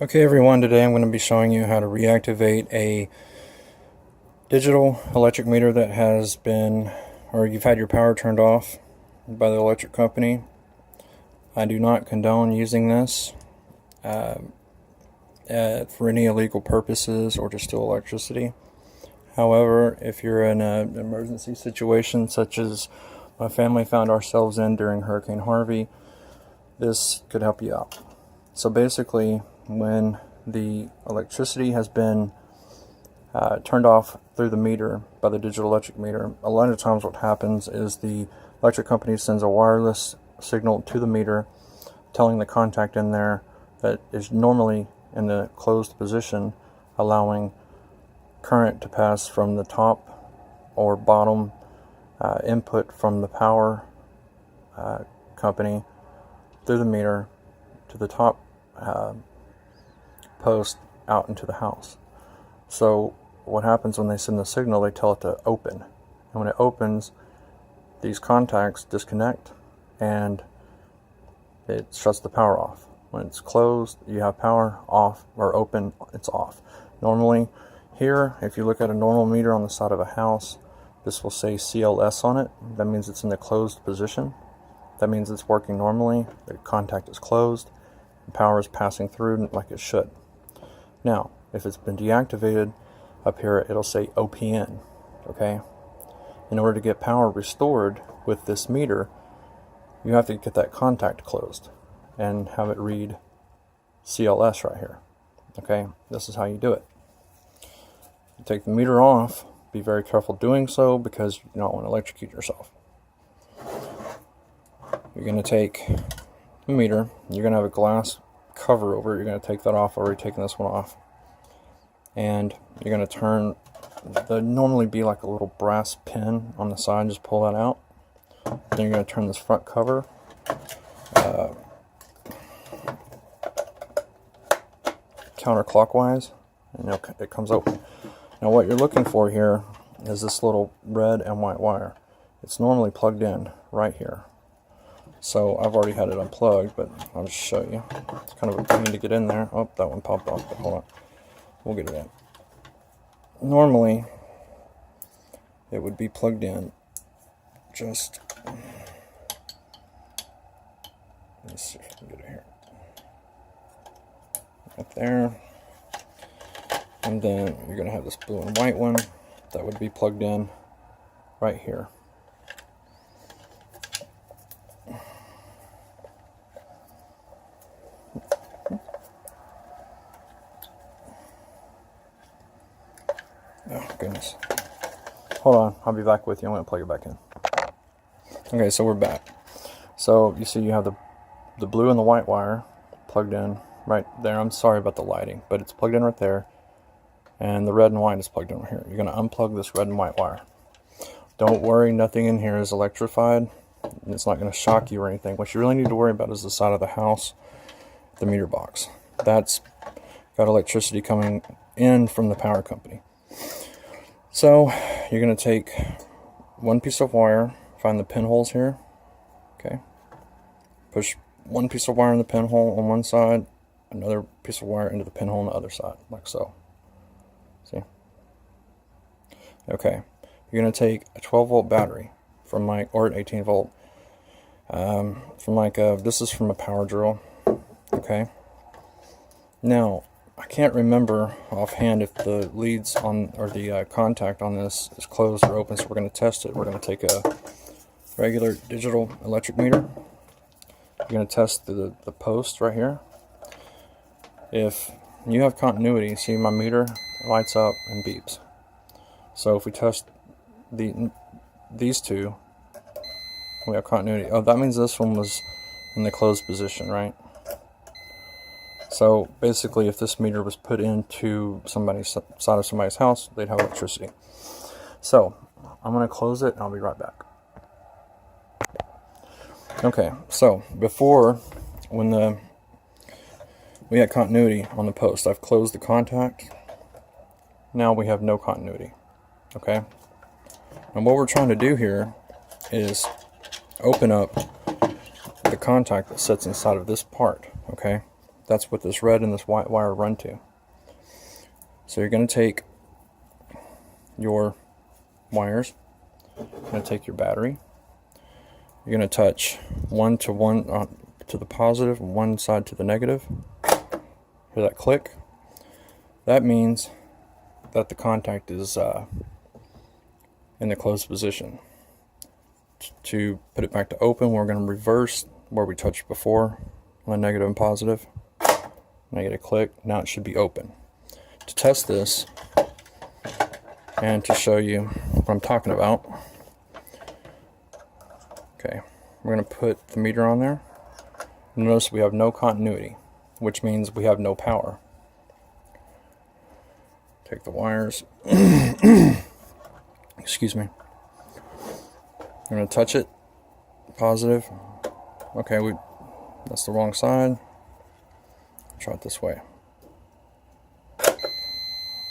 Okay everyone, today I'm going to be showing you how to reactivate a digital electric meter that has been, or you've had your power turned off by the electric company. I do not condone using this for any illegal purposes or to steal electricity. However, if you're in an emergency situation such as my family found ourselves in during Hurricane Harvey, this could help you out. So basically, when the electricity has been turned off through the meter by the digital electric meter, a lot of times what happens is the electric company sends a wireless signal to the meter telling the contact in there that is normally in the closed position, allowing current to pass from the top or bottom input from the power company through the meter to the top post out into the house. So what happens when they send the signal, they tell it to open, and when it opens, these contacts disconnect and it shuts the power off. When it's closed, you have power off, or open, it's off. Normally here, if you look at a normal meter on the side of a house, this will say CLS on it. That means it's in the closed position. That means it's working normally, the contact is closed, and power is passing through like it should. Now, if it's been deactivated, up here it'll say OPN, okay? In order to get power restored with this meter, you have to get that contact closed and have it read CLS right here, okay? This is how you do it. You take the meter off, be very careful doing so because you don't want to electrocute yourself. You're going to take the meter, you're going to have a glass cover over it. You're going to take that off. I've already taken this one off, and you're going to turn, there'd normally be like a little brass pin on the side, just pull that out. Then you're going to turn this front cover counterclockwise, and it comes open. Now what you're looking for here is this little red and white wire. It's normally plugged in right here. So I've already had it unplugged, but I'll just show you. It's kind of a pain to get in there. Oh, that one popped off, but hold on. We'll get it in. Normally, it would be plugged in just... Let's see if I can get it here. Right there. And then you're going to have this blue and white one that would be plugged in right here. Oh, goodness. Hold on, I'll be back with you. I'm going to plug it back in. Okay, so we're back. So you see you have the blue and the white wire plugged in right there. I'm sorry about the lighting, but it's plugged in right there. And the red and white is plugged in right here. You're going to unplug this red and white wire. Don't worry, nothing in here is electrified. It's not going to shock you or anything. What you really need to worry about is the side of the house, the meter box. That's got electricity coming in from the power company. So you're going to take one piece of wire, find the pinholes here, okay, push one piece of wire in the pinhole on one side, another piece of wire into the pinhole on the other side, like so. See? Okay, you're going to take a 12 volt battery from like, or an 18 volt, from like this is from a power drill, okay. Now, I can't remember offhand if the leads on, or the contact on this is closed or open, so we're going to test it. We're going to take a regular digital electric meter. You're going to test the post right here. If you have continuity, see my meter lights up and beeps. So if we test these two, we have continuity. Oh, that means this one was in the closed position, right? So basically, if this meter was put into somebody's side of somebody's house, they'd have electricity. So I'm going to close it and I'll be right back. Okay, so before, when we had continuity on the post, I've closed the contact. Now we have no continuity. Okay, and what we're trying to do here is open up the contact that sits inside of this part. Okay, That's what this red and this white wire run to. So you're going to take your wires, you're going to take your battery, you're going to touch one to the positive, one side to the negative. Hear that click? That means that the contact is in the closed position. To put it back to open, we're going to reverse where we touched before on the negative and positive. Negative click. Now it should be open. To test this and to show you what I'm talking about, okay, we're going to put the meter on there. Notice we have no continuity, which means we have no power. Take the wires. Excuse me. I'm going to touch it. Positive. Okay, that's the wrong side. Try it this way.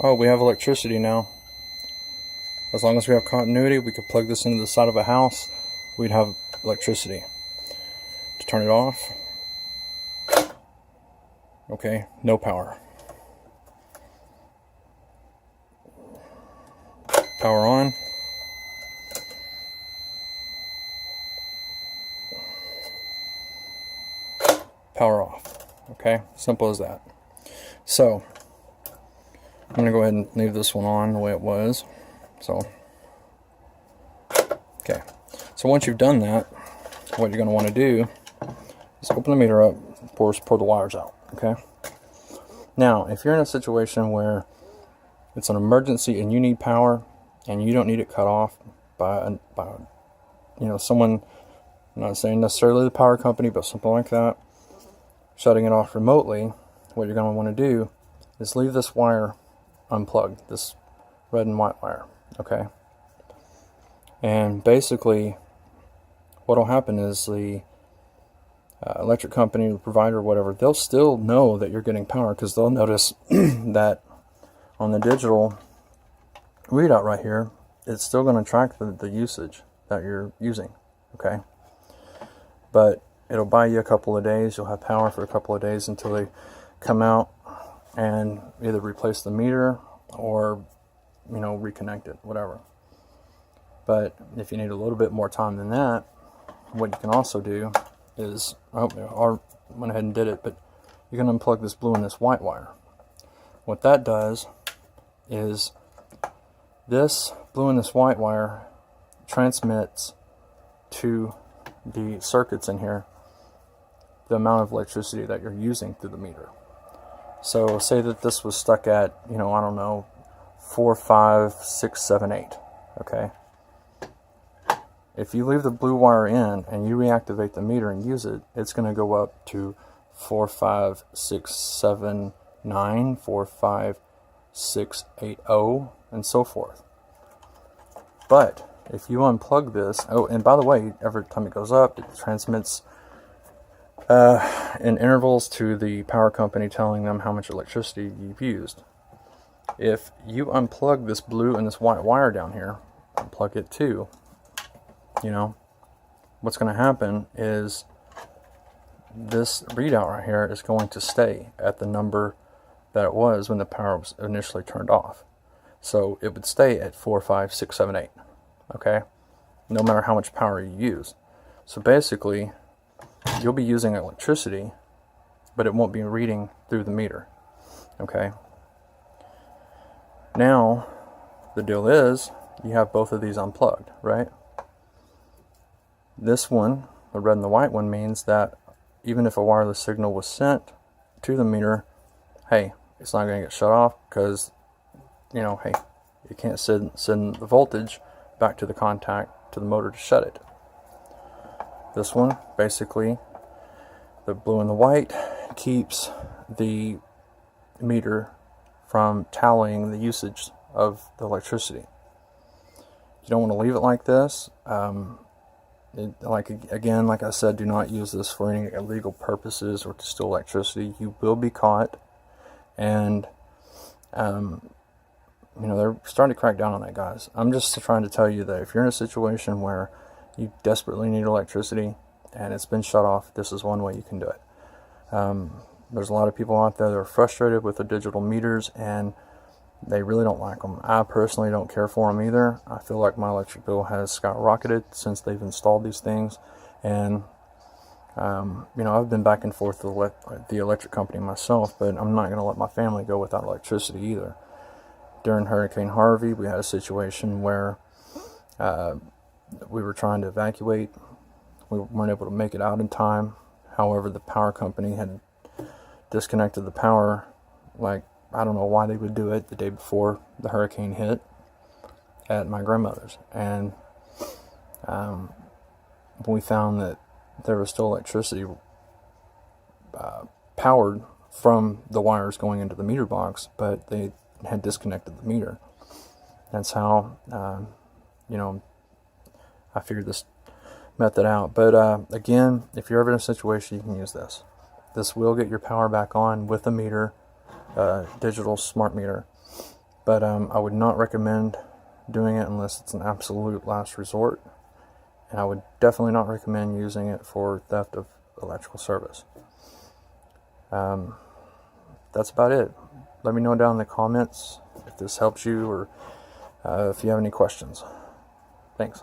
Oh, we have electricity now. As long as we have continuity, we could plug this into the side of a house. We'd have electricity. To turn it off. Okay, no power. Power on. Power off. Okay, simple as that. So I'm going to go ahead and leave this one on the way it was. So, okay. So once you've done that, what you're going to want to do is open the meter up, pour the wires out. Okay. Now, if you're in a situation where it's an emergency and you need power and you don't need it cut off by someone, I'm not saying necessarily the power company, but something like that, shutting it off remotely, what you're going to want to do is leave this wire unplugged, this red and white wire, okay? And basically, what will happen is the electric company, the provider, whatever, they'll still know that you're getting power because they'll notice that on the digital readout right here, it's still going to track the usage that you're using, okay? But it'll buy you a couple of days. You'll have power for a couple of days until they come out and either replace the meter or, reconnect it, whatever. But if you need a little bit more time than that, what you can also do is, I went ahead and did it, but you're going to unplug this blue and this white wire. What that does is this blue and this white wire transmits to the circuits in here the amount of electricity that you're using through the meter. So say that this was stuck at, 4, 5, 6, 7, 8, okay? If you leave the blue wire in and you reactivate the meter and use it, it's going to go up to 4, 5, 6, 7, 9, 4, 5, 6, 8, 0, and so forth. But if you unplug this, and by the way, every time it goes up, it transmits in intervals to the power company telling them how much electricity you've used. If you unplug this blue and this white wire down here, unplug it too, what's going to happen is this readout right here is going to stay at the number that it was when the power was initially turned off. So it would stay at 4, 5, 6, 7, 8, okay? No matter how much power you use. So basically, you'll be using electricity, but it won't be reading through the meter, okay? Now, the deal is, you have both of these unplugged, right? This one, the red and the white one, means that even if a wireless signal was sent to the meter, hey, it's not going to get shut off because, hey, you can't send the voltage back to the contact to the motor to shut it. This one, basically, the blue and the white keeps the meter from tallying the usage of the electricity. You don't want to leave it like this. Like I said, do not use this for any illegal purposes or to steal electricity. You will be caught, and they're starting to crack down on that, guys. I'm just trying to tell you that if you're in a situation where you desperately need electricity and it's been shut off, this is one way you can do it. There's a lot of people out there that are frustrated with the digital meters, and they really don't like them. I personally don't care for them either. I feel like my electric bill has skyrocketed since they've installed these things, and I've been back and forth with the electric company myself, but I'm not going to let my family go without electricity either. During Hurricane Harvey, we had a situation where we were trying to evacuate. We weren't able to make it out in time. However, the power company had disconnected the power. Like, I don't know why they would do it the day before the hurricane hit at my grandmother's. And we found that there was still electricity powered from the wires going into the meter box, but they had disconnected the meter. That's how, I figured this method out. But again, if you're ever in a situation, you can use this. This will get your power back on with a meter, digital smart meter. But I would not recommend doing it unless it's an absolute last resort. And I would definitely not recommend using it for theft of electrical service. That's about it. Let me know down in the comments if this helps you, or if you have any questions. Thanks.